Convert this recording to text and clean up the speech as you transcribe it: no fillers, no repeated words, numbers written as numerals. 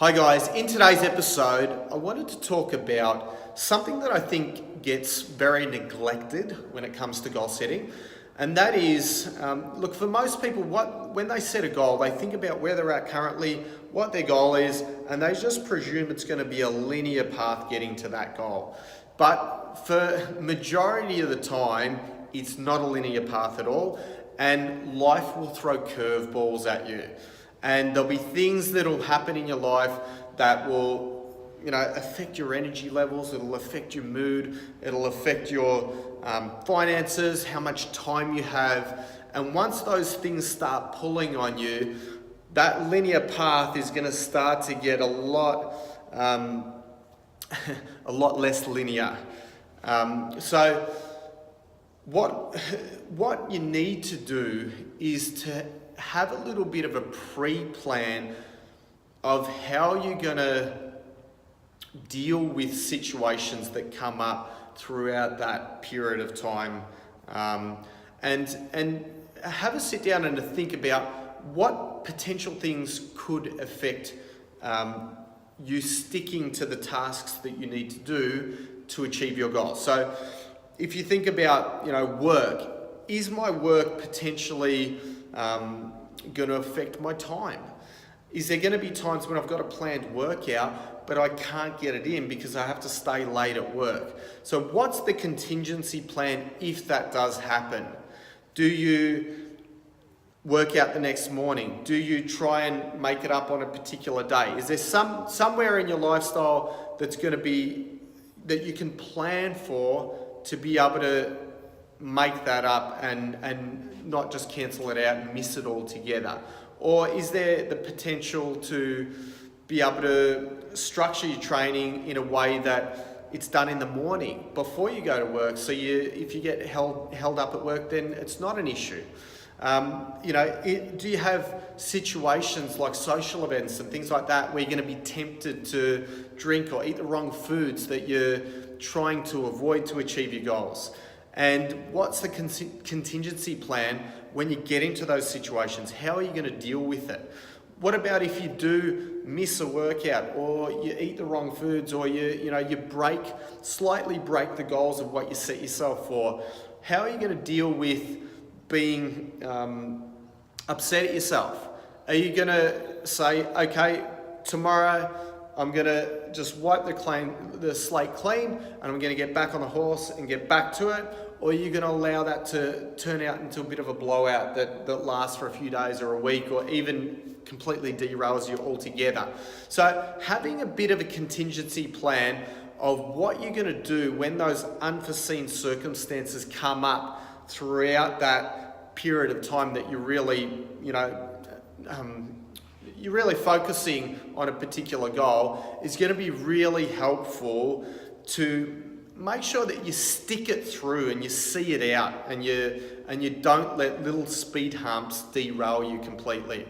Hi guys, in today's episode, I wanted to talk about something that I think gets very neglected when it comes to goal setting. And that is, look, for most people, when they set a goal, they think about where they're at currently, what their goal is, and they just presume it's going to be a linear path getting to that goal. But for majority of the time, it's not a linear path at all, and life will throw curveballs at you. And there'll be things that'll happen in your life that will, affect your energy levels. It'll affect your mood. It'll affect your finances, how much time you have. And once those things start pulling on you, that linear path is going to start to get a lot less linear. So what you need to do is to have a little bit of a pre-plan of how you're going to deal with situations that come up throughout that period of time, and have a sit down and to think about what potential things could affect you sticking to the tasks that you need to do to achieve your goal. So if you think about work, is my work potentially going to affect my time? Is there going to be times when I've got a planned workout, but I can't get it in because I have to stay late at work? So what's the contingency plan if that does happen? Do you work out the next morning? Do you try and make it up on a particular day? Is there somewhere in your lifestyle that's going to be, that you can plan for to be able to make that up and not just cancel it out and miss it altogether? Or is there the potential to be able to structure your training in a way that it's done in the morning before you go to work, so if you get held up at work, then it's not an issue? Do you have situations like social events and things like that where you're going to be tempted to drink or eat the wrong foods that you're trying to avoid to achieve your goals? And what's the contingency plan when you get into those situations? How are you going to deal with it? What about if you do miss a workout, or you eat the wrong foods, or you slightly break the goals of what you set yourself for? How are you going to deal with being upset at yourself? Are you going to say, okay, tomorrow I'm going to just wipe the slate clean and I'm going to get back on the horse and get back to it? Or are you going to allow that to turn out into a bit of a blowout that lasts for a few days or a week, or even completely derails you altogether? So having a bit of a contingency plan of what you're going to do when those unforeseen circumstances come up throughout that period of time that you're really, you're really focusing on a particular goal is going to be really helpful to make sure that you stick it through and you see it out, and you don't let little speed humps derail you completely.